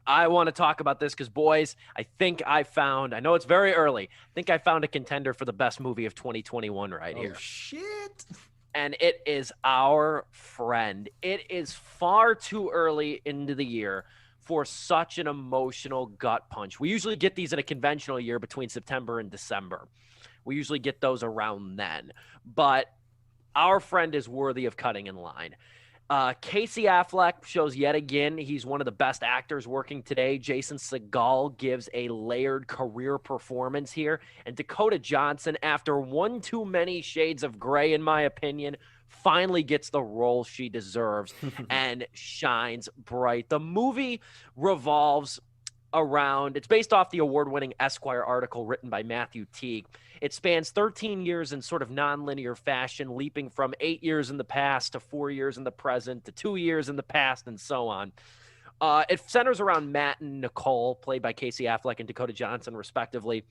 I want to talk about this because, boys, I know it's very early. I think I found a contender for the best movie of 2021 right Oh here. shit. And it is Our Friend. It is far too early into the year for such an emotional gut punch. We usually get these in a conventional year between September and December. We usually get those around then. But Our Friend is worthy of cutting in line. Casey Affleck shows yet again he's one of the best actors working today. Jason Segel gives a layered career performance here. And Dakota Johnson, after one too many shades of gray, in my opinion, finally gets the role she deserves and shines bright. The movie revolves around, it's based off the award-winning Esquire article written by Matthew Teague. It spans 13 years in sort of nonlinear fashion, leaping from 8 years in the past to 4 years in the present to 2 years in the past and so on. It centers around Matt and Nicole, played by Casey Affleck and Dakota Johnson, respectively.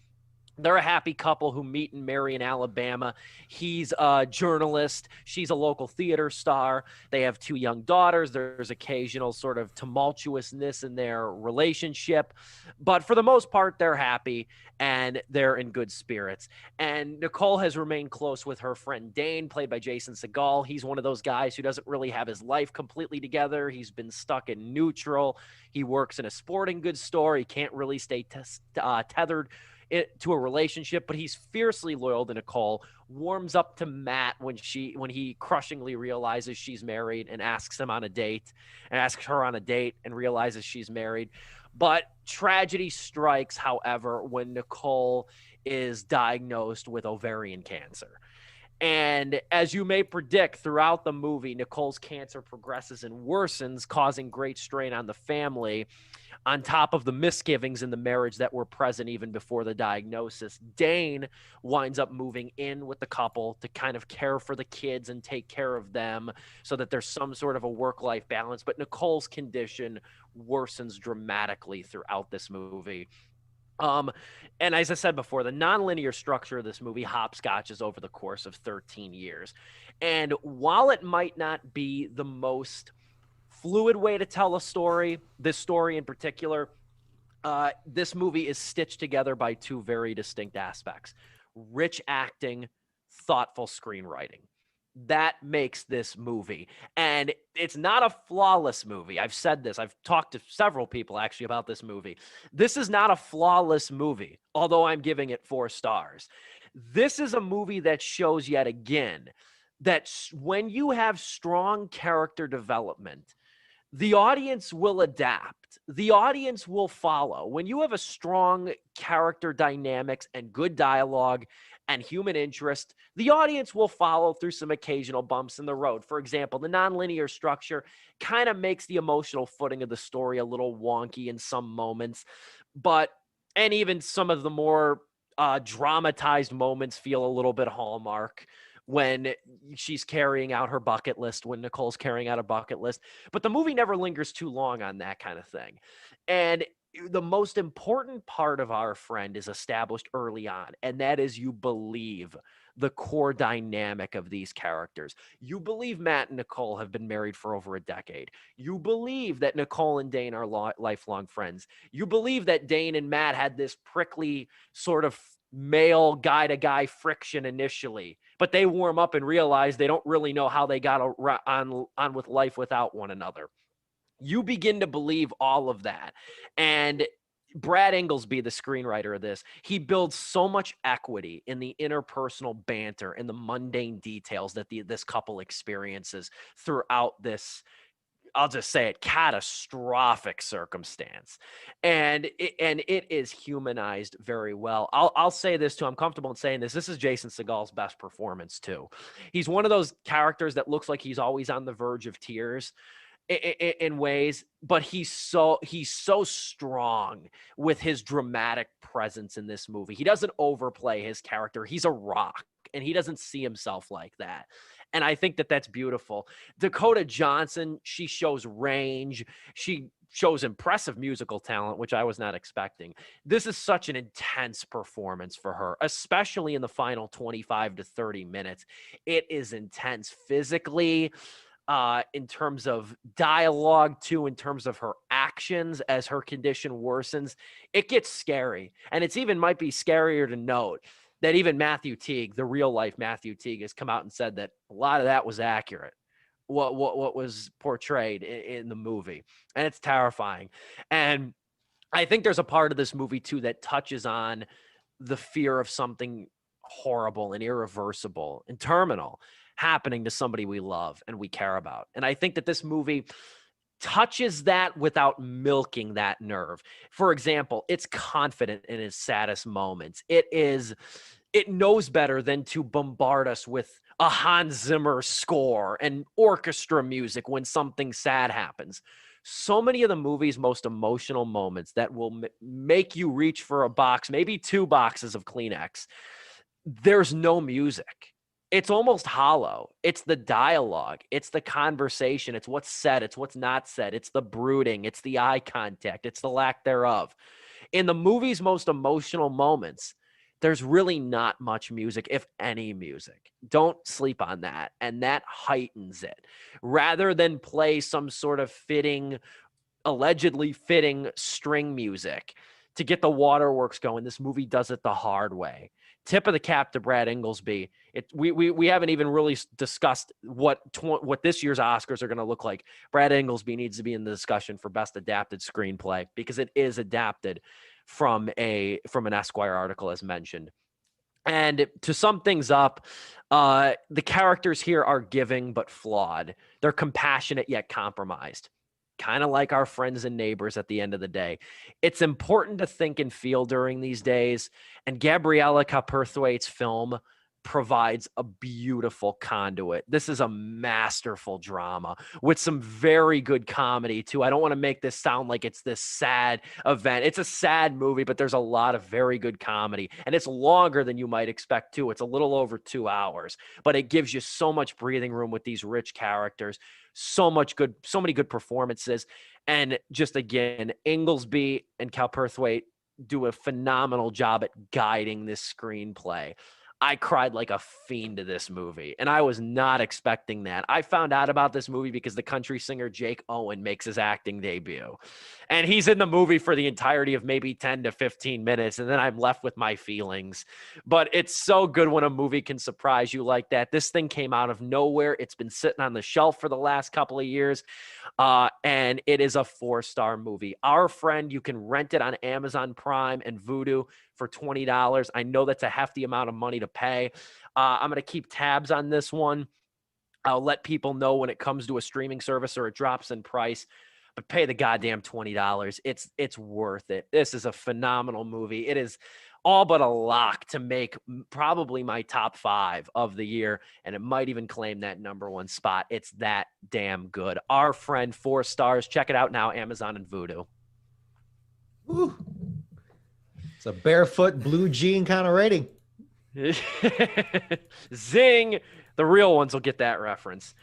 They're a happy couple who meet and marry in Alabama. He's a journalist. She's a local theater star. They have two young daughters. There's occasional sort of tumultuousness in their relationship. But for the most part, they're happy and they're in good spirits. And Nicole has remained close with her friend Dane, played by Jason Segel. He's one of those guys who doesn't really have his life completely together. He's been stuck in neutral. He works in a sporting goods store. He can't really stay tethered to a relationship, but he's fiercely loyal to Nicole, warms up to Matt when he crushingly realizes she's married and asks her on a date and realizes she's married. But tragedy strikes, however, when Nicole is diagnosed with ovarian cancer. And as you may predict throughout the movie, Nicole's cancer progresses and worsens, causing great strain on the family. On top of the misgivings in the marriage that were present even before the diagnosis, Dane winds up moving in with the couple to kind of care for the kids and take care of them so that there's some sort of a work-life balance. But Nicole's condition worsens dramatically throughout this movie. Um, and as I said before, the nonlinear structure of this movie hopscotches over the course of 13 years. And while it might not be the most fluid way to tell a story, this story in particular, this movie is stitched together by two very distinct aspects: rich acting, thoughtful screenwriting. That makes this movie. And it's not a flawless movie. I've said this. I've talked to several people actually about this movie. This is not a flawless movie, although I'm giving it 4 stars. This is a movie that shows yet again that when you have strong character development, the audience will adapt. The audience will follow. When you have a strong character dynamics and good dialogue and human interest, the audience will follow through some occasional bumps in the road. For example, the nonlinear structure kind of makes the emotional footing of the story a little wonky in some moments, and even some of the more dramatized moments feel a little bit Hallmark when she's carrying out her bucket list, when Nicole's carrying out a bucket list. But the movie never lingers too long on that kind of thing. And the most important part of Our Friend is established early on, and that is you believe the core dynamic of these characters. You believe Matt and Nicole have been married for over a decade. You believe that Nicole and Dane are lifelong friends. You believe that Dane and Matt had this prickly sort of male guy to guy friction initially, but they warm up and realize they don't really know how they got on with life without one another. You begin to believe all of that. And Brad Inglesby, the screenwriter of this, he builds so much equity in the interpersonal banter and the mundane details that this couple experiences throughout this, I'll just say it, catastrophic circumstance. And it is humanized very well. I'll say this too. I'm comfortable in saying this. This is Jason Segel's best performance too. He's one of those characters that looks like he's always on the verge of tears in ways, but he's so strong with his dramatic presence in this movie. He doesn't overplay his character. He's a rock, and he doesn't see himself like that. And I think that that's beautiful. Dakota Johnson, she shows range. She shows impressive musical talent, which I was not expecting. This is such an intense performance for her, especially in the final 25 to 30 minutes. It is intense physically, in terms of dialogue, too, in terms of her actions as her condition worsens. It gets scary. And it's even might be scarier to note that even Matthew Teague, the real life Matthew Teague, has come out and said that a lot of that was accurate. What was portrayed in the movie. And it's terrifying. And I think there's a part of this movie, too, that touches on the fear of something horrible and irreversible and terminal happening to somebody we love and we care about. And I think that this movie touches that without milking that nerve. For example, it's confident in its saddest moments. It knows better than to bombard us with a Hans Zimmer score and orchestra music when something sad happens. So many of the movie's most emotional moments that will make you reach for a box, maybe 2 boxes of Kleenex, there's no music. It's almost hollow. It's the dialogue. It's the conversation. It's what's said. It's what's not said. It's the brooding. It's the eye contact. It's the lack thereof. In the movie's most emotional moments, there's really not much music, if any music. Don't sleep on that. And that heightens it. Rather than play some sort of allegedly fitting string music to get the waterworks going, this movie does it the hard way. Tip of the cap to Brad Inglesby. We haven't even really discussed what this year's Oscars are going to look like. Brad Inglesby needs to be in the discussion for Best Adapted Screenplay because it is adapted from an Esquire article, as mentioned. And to sum things up, the characters here are giving but flawed. They're compassionate yet compromised. Kind of like our friends and neighbors at the end of the day. It's important to think and feel during these days, and Gabriella Cowperthwaite's film provides a beautiful conduit. This is a masterful drama with some very good comedy, too. I don't want to make this sound like it's this sad event. It's a sad movie, but there's a lot of very good comedy, and it's longer than you might expect, too. It's a little over 2 hours, but it gives you so much breathing room with these rich characters. So many good performances. And just again, Inglesby and Cowperthwaite do a phenomenal job at guiding this screenplay. I cried like a fiend to this movie, and I was not expecting that. I found out about this movie because the country singer Jake Owen makes his acting debut, and he's in the movie for the entirety of maybe 10 to 15 minutes, and then I'm left with my feelings. But it's so good when a movie can surprise you like that. This thing came out of nowhere. It's been sitting on the shelf for the last couple of years, and it is a 4-star movie. Our Friend, you can rent it on Amazon Prime and Vudu for $20. I know that's a hefty amount of money to pay. I'm going to keep tabs on this one. I'll let people know when it comes to a streaming service or it drops in price, but pay the goddamn $20. It's worth it. This is a phenomenal movie. It is all but a lock to make probably my top 5 of the year, and it might even claim that #1 spot. It's that damn good. Our Friend, 4 stars. Check it out now, Amazon and Vudu. Woo. It's a barefoot blue jean kind of rating. Zing. The real ones will get that reference.